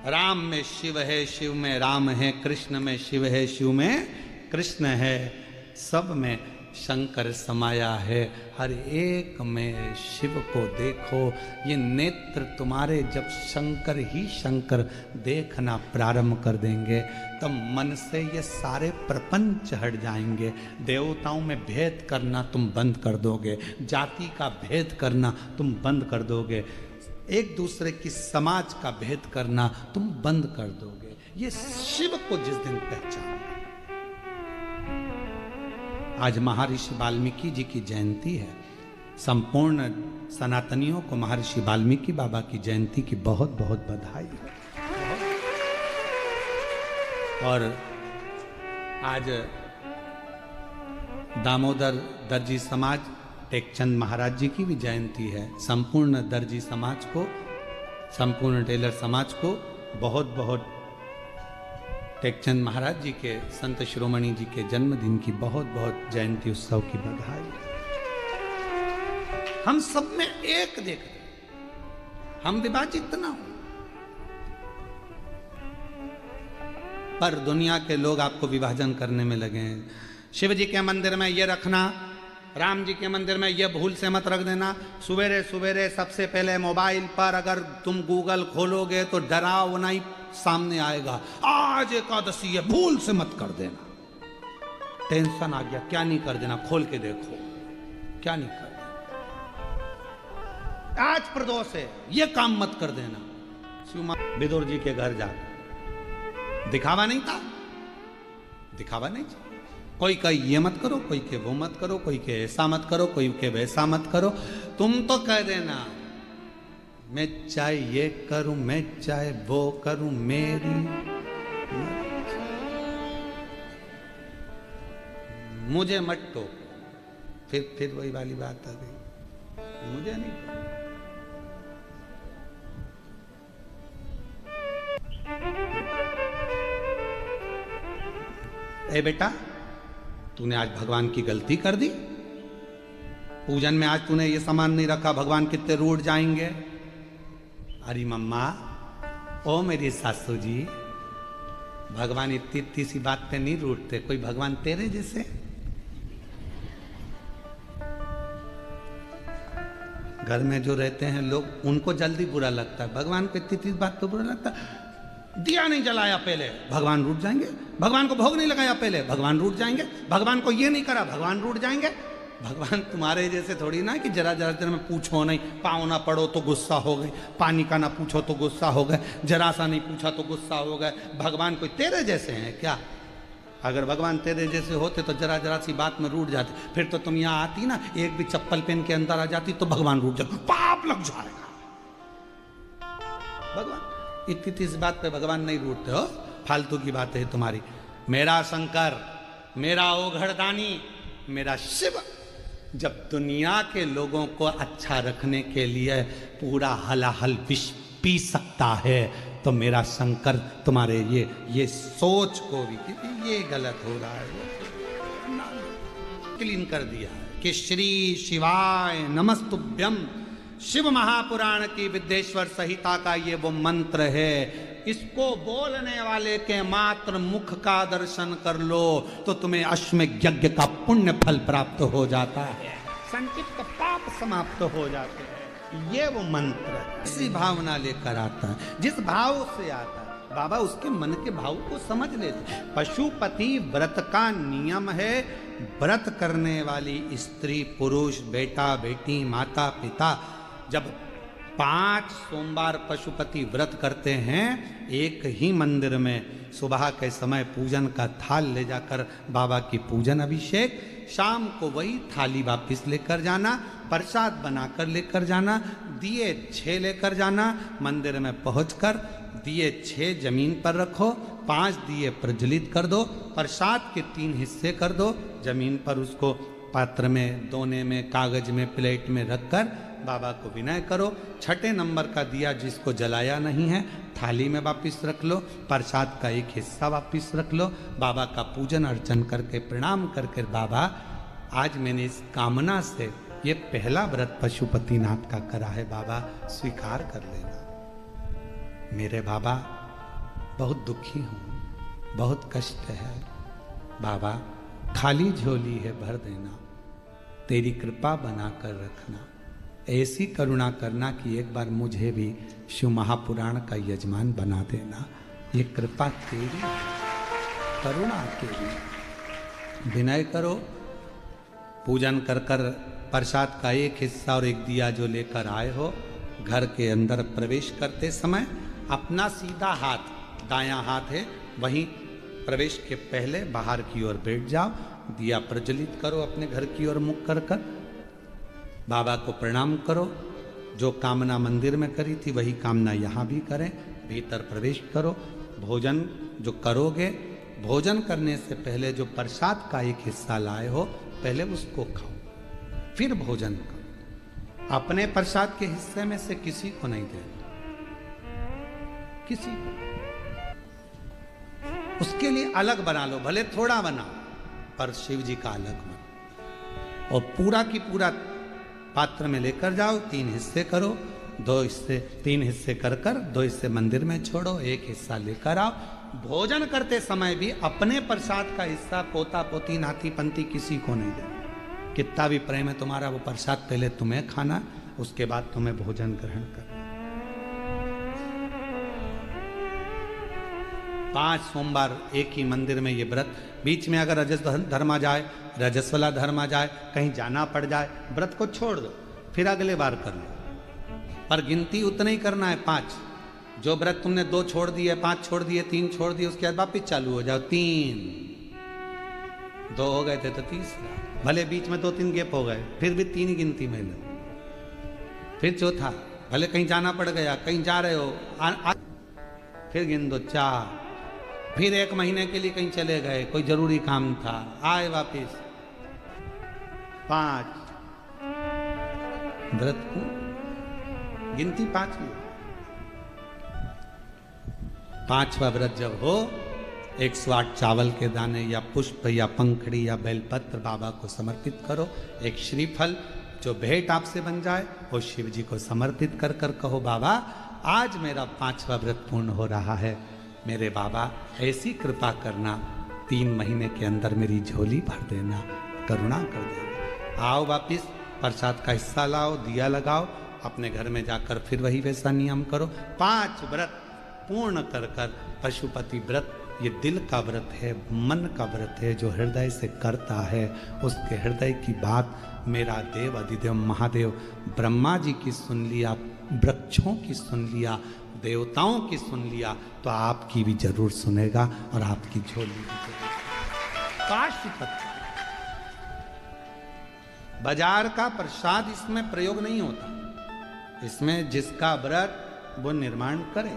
राम में शिव है, शिव में राम है, कृष्ण में शिव है, शिव में कृष्ण है, सब में शंकर समाया है, हर एक में शिव को देखो। ये नेत्र तुम्हारे जब शंकर ही शंकर देखना प्रारंभ कर देंगे तब मन से ये सारे प्रपंच हट जाएंगे। देवताओं में भेद करना तुम बंद कर दोगे, जाति का भेद करना तुम बंद कर दोगे, एक दूसरे की समाज का भेद करना तुम बंद कर दोगे। ये शिव को जिस दिन पहचान, आज महर्षि वाल्मीकि जी की जयंती है। संपूर्ण सनातनियों को महर्षि वाल्मीकि बाबा की जयंती की बहुत बहुत बधाई है। और आज दामोदर दर्जी समाज टेकचंद महाराज जी की भी जयंती है। संपूर्ण दर्जी समाज को, संपूर्ण टेलर समाज को बहुत बहुत टेकचंद महाराज जी के, संत शिरोमणि जी के जन्मदिन की बहुत बहुत जयंती उत्सव की बधाई। हम सब में एक देखते, हम विभाजित ना हो, पर दुनिया के लोग आपको विभाजन करने में लगे हैं। शिव जी के मंदिर में ये रखना, राम जी के मंदिर में ये भूल से मत रख देना। सवेरे सवेरे सबसे पहले मोबाइल पर अगर तुम गूगल खोलोगे तो डरावना ही सामने आएगा, आज एकादशी है, भूल से मत कर देना। टेंशन आ गया, क्या नहीं कर देना, खोल के देखो क्या नहीं कर देना। आज प्रदोष है, ये काम मत कर देना। विदुर जी के घर जा, दिखावा नहीं था, दिखावा नहीं था। कोई कहे ये मत करो, कोई के वो मत करो, कोई के ऐसा मत करो, कोई के वैसा मत करो। तुम तो कह देना मैं चाहे ये करूं, मैं चाहे वो करूं, मेरी मुझे मत टोको। फिर वही वाली बात आ गई, मुझे नहीं। ए बेटा, तूने आज भगवान की गलती कर दी, पूजन में आज तूने ये सामान नहीं रखा, भगवान कितने रूठ जाएंगे। अरे मम्मा, ओ मेरी सासू जी, भगवान इतनी इतनी सी बात पे नहीं रूठते, कोई भगवान तेरे जैसे। घर में जो रहते हैं लोग, उनको जल्दी बुरा लगता है, भगवान को इतनी इतनी बात तो बुरा लगता है। दिया नहीं जलाया पहले, भगवान रूठ जाएंगे। भगवान को भोग नहीं लगाया पहले, भगवान रूठ जाएंगे। भगवान को ये नहीं करा, भगवान रूठ जाएंगे। भगवान तुम्हारे जैसे थोड़ी ना कि जरा जरा देर में पूछो नहीं, पाँव ना पड़ो तो गुस्सा हो गए, पानी का ना पूछो तो गुस्सा हो गए, जरा सा नहीं पूछा तो गुस्सा हो गए। भगवान कोई तेरे जैसे हैं क्या? अगर भगवान तेरे जैसे होते तो जरा जरा सी बात में रूठ जाते। फिर तो तुम यहाँ आती ना, एक भी चप्पल पहन के अंदर आ जाती तो भगवान रूठ जाता, पाप लग जाएगा। भगवान इतनी इस बात पे भगवान नहीं रूठते हो, फालतू की बात है तुम्हारी। मेरा शंकर, मेरा ओघड़दानी, मेरा शिव जब दुनिया के लोगों को अच्छा रखने के लिए पूरा हलाहल विष पी सकता है तो मेरा शंकर तुम्हारे ये सोच को भी ये गलत हो रहा है, क्लीन कर दिया कि श्री शिवाय नमस्तुभ्यम। शिव महापुराण की विद्येश्वर संहिता का ये वो मंत्र है, इसको बोलने वाले के मात्र मुख का दर्शन कर लो तो तुम्हें अश्वमेध यज्ञ का पुण्य फल प्राप्त हो जाता है, संचित पाप समाप्त हो जाते हैं। ये वो मंत्र इसी भावना लेकर आता है, जिस भाव से आता है बाबा उसके मन के भाव को समझ लेते। पशुपति व्रत का नियम है, व्रत करने वाली स्त्री पुरुष, बेटा बेटी, माता पिता जब 5 सोमवार पशुपति व्रत करते हैं, एक ही मंदिर में सुबह के समय पूजन का थाल ले जाकर बाबा की पूजन अभिषेक, शाम को वही थाली वापस लेकर जाना, प्रसाद बनाकर लेकर जाना, दिए 6 लेकर जाना, मंदिर में पहुंचकर दिए 6 जमीन पर रखो, 5 दिए प्रज्वलित कर दो, प्रसाद के 3 हिस्से कर दो, जमीन पर उसको पात्र में, दोने में, कागज में, प्लेट में रखकर बाबा को विनय करो। 6ठे नंबर का दिया जिसको जलाया नहीं है थाली में वापिस रख लो, प्रसाद का एक हिस्सा वापिस रख लो, बाबा का पूजन अर्चन करके प्रणाम करके बाबा आज मैंने इस कामना से ये पहला व्रत पशुपतिनाथ का करा है, बाबा स्वीकार कर लेना। मेरे बाबा बहुत दुखी हूँ, बहुत कष्ट है बाबा, खाली झोली है भर देना, तेरी कृपा बना कर रखना, ऐसी करुणा करना कि एक बार मुझे भी शिव महापुराण का यजमान बना देना। ये कृपा तेरी, करुणा तेरी। विनय करो, पूजन कर कर प्रसाद का एक हिस्सा और एक दिया जो लेकर आए हो, घर के अंदर प्रवेश करते समय अपना सीधा हाथ, दायां हाथ है, वहीं प्रवेश के पहले बाहर की ओर बैठ जाओ, दिया प्रज्वलित करो, अपने घर की ओर मुख कर कर बाबा को प्रणाम करो। जो कामना मंदिर में करी थी वही कामना यहाँ भी करें, भीतर प्रवेश करो। भोजन जो करोगे, भोजन करने से पहले जो प्रसाद का एक हिस्सा लाए हो, पहले उसको खाओ, फिर भोजन करो। अपने प्रसाद के हिस्से में से किसी को नहीं देना, किसी को। उसके लिए अलग बना लो, भले थोड़ा बना, पर शिव जी का अलग बना। और पूरा की पूरा पात्र में लेकर जाओ, 3 हिस्से करो, 2 हिस्से, 3 हिस्से कर कर 2 हिस्से मंदिर में छोड़ो, 1 हिस्सा लेकर आओ। भोजन करते समय भी अपने प्रसाद का हिस्सा पोता पोती नाती पंती किसी को नहीं देना। कितना भी प्रेम है तुम्हारा, वो प्रसाद पहले तुम्हें खाना, उसके बाद तुम्हें भोजन ग्रहण करना। 5 सोमवार एक ही मंदिर में ये व्रत, बीच में अगर रजस धर्म आ जाए, रजस वाला धर्म आ जाए, कहीं जाना पड़ जाए, व्रत को छोड़ दो, फिर अगले बार कर लो। पर गिनती उतना ही करना है, 5। जो व्रत तुमने 2 छोड़ दिए, 5 छोड़ दिए, 3 छोड़ दिए, उसके बाद वापिस चालू हो जाओ। 3, 2 हो गए थे तो तीसरा, भले बीच में 2-3 गैप हो गए, फिर भी 3 ही गिनती में लो। फिर चौथा, भले कहीं जाना पड़ गया, कहीं जा रहे हो, फिर गिन दो 4। फिर 1 महीने के लिए कहीं चले गए, कोई जरूरी काम था, आए वापिस 5। व्रत को गिनती 5 की। 5वां व्रत जब हो, 108 चावल के दाने या पुष्प या पंखड़ी या बेलपत्र बाबा को समर्पित करो। एक श्रीफल जो भेंट आपसे बन जाए, वो शिव जी को समर्पित कर कर कहो, बाबा आज मेरा 5वां व्रत पूर्ण हो रहा है, मेरे बाबा ऐसी कृपा करना, 3 महीने के अंदर मेरी झोली भर देना, करुणा कर देना। आओ वापिस प्रसाद का हिस्सा लाओ, दिया लगाओ, अपने घर में जाकर फिर वही वैसा नियम करो। 5 व्रत पूर्ण कर कर पशुपति व्रत, ये दिल का व्रत है, मन का व्रत है, जो हृदय से करता है उसके हृदय की बात मेरा देव अधिदेव महादेव ब्रह्मा जी की सुन लिया, वृक्षों की सुन लिया, देवताओं की सुन लिया, तो आपकी भी जरूर सुनेगा और आपकी झोली भी जरूर। पाशुपति बाजार का प्रसाद इसमें प्रयोग नहीं होता, इसमें जिसका व्रत वो निर्माण करे,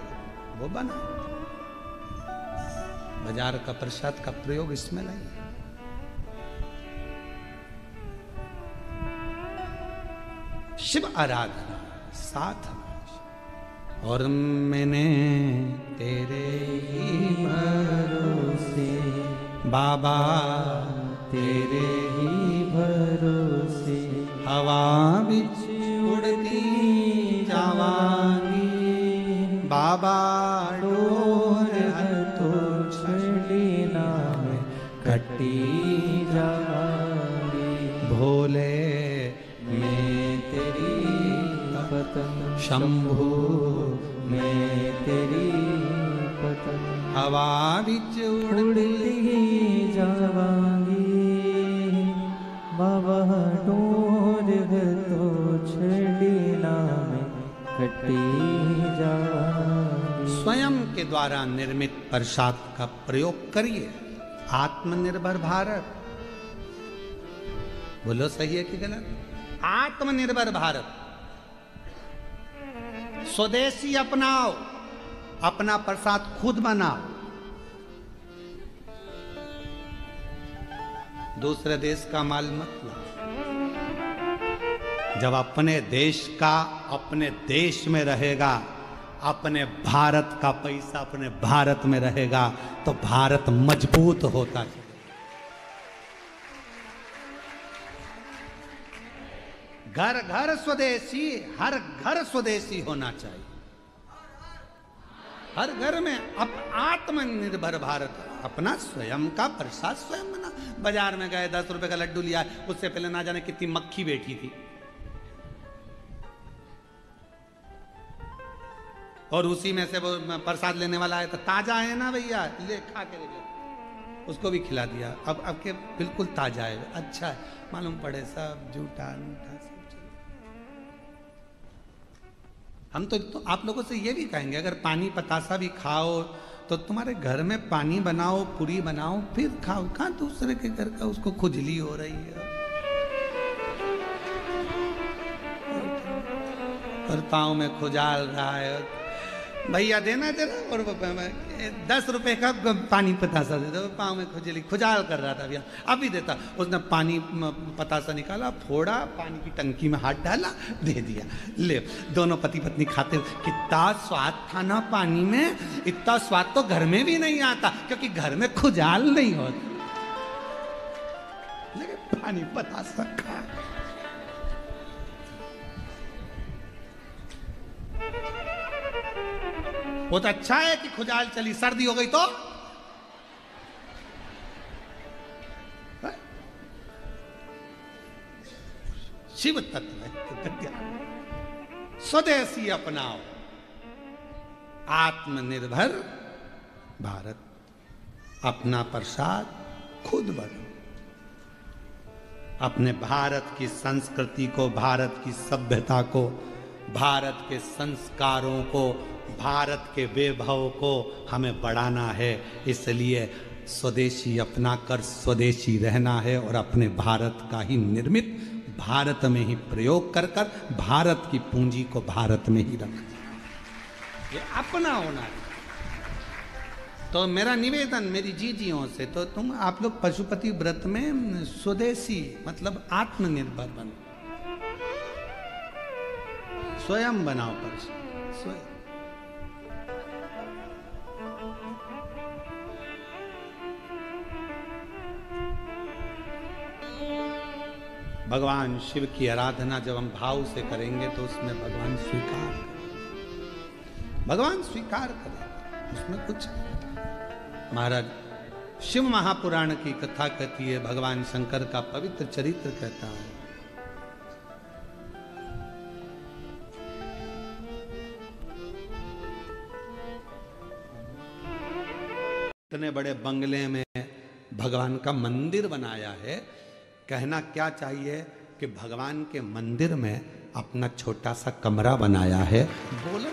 वो बनाए। बाजार का प्रसाद का प्रयोग इसमें नहीं है। शिव आराधना साथ, और मैंने तेरे ही भरोसे बाबा, तेरे ही भरोसे हवा बिच उड़ती जावांगी, बाबा डोर तो छड़ीना में कटी जावांगी, भोले मैं तेरी पतंग, शंभू मैं तेरी पतंग, हवा बिच उड़ती जावांगी, बाबा डोर तो छड़ीना में कटी जावांगी। स्वयं के द्वारा निर्मित प्रसाद का प्रयोग करिए। आत्मनिर्भर भारत, बोलो सही है कि गलत? आत्मनिर्भर भारत, स्वदेशी अपनाओ, अपना प्रसाद खुद बनाओ, दूसरे देश का माल मत लाओ। जब अपने देश का अपने देश में रहेगा, अपने भारत का पैसा अपने भारत में रहेगा, तो भारत मजबूत होता है। घर घर स्वदेशी, हर घर स्वदेशी होना चाहिए। हर घर में अब आत्मनिर्भर भारत, अपना स्वयं का प्रसाद स्वयं बना। बाजार में गए 10 रुपए का लड्डू लिया, उससे पहले ना जाने कितनी मक्खी बैठी थी, और उसी में से वो प्रसाद लेने वाला है तो ताजा है ना भैया, ले खा के ले, उसको भी खिला दिया। अब के बिल्कुल ताजा है, अच्छा है, मालूम पड़े सब झूठा मूठा सब चलो। हम तो आप लोगों से ये भी कहेंगे, अगर पानी पतासा भी खाओ तो तुम्हारे घर में पानी बनाओ, पूरी बनाओ, फिर खाओ। कहाँ दूसरे के घर का उसको खुजली हो रही है, और पाँव में खुजाल रहा है, भैया देना तेरा, और 10 रुपए का पानी पतासा दे दो, पाँव में खुजली खुजाल कर रहा था भैया, अभी देता। उसने पानी पतासा निकाला, फोड़ा, पानी की टंकी में हाथ डाला, दे दिया, ले। दोनों पति पत्नी खाते, कितना स्वाद था ना पानी में, इतना स्वाद तो घर में भी नहीं आता, क्योंकि घर में खुजाल नहीं होता, लेकिन पानी पतासा खा। बहुत अच्छा है कि खुजाल चली, सर्दी हो गई तो शिव तत्व है। स्वदेशी अपनाओ, आत्मनिर्भर भारत, अपना प्रसाद खुद बनो। अपने भारत की संस्कृति को, भारत की सभ्यता को, भारत के संस्कारों को, भारत के वैभव को हमें बढ़ाना है। इसलिए स्वदेशी अपना कर स्वदेशी रहना है, और अपने भारत का ही निर्मित भारत में ही प्रयोग कर कर भारत की पूंजी को भारत में ही रखना, ये अपना होना है। तो मेरा निवेदन मेरी जीजियों से, तो तुम आप लोग पशुपति व्रत में स्वदेशी मतलब आत्मनिर्भर बनो, स्वयं बनाओ पशु, स्वयं। भगवान शिव की आराधना जब हम भाव से करेंगे तो उसमें भगवान स्वीकार करेंगे, भगवान स्वीकार करेंगे, उसमें कुछ। महाराज शिव महापुराण की कथा कहती है, भगवान शंकर का पवित्र चरित्र कहता है। इतने बड़े बंगले में भगवान का मंदिर बनाया है, कहना क्या चाहिए कि भगवान के मंदिर में अपना छोटा सा कमरा बनाया है। बोलो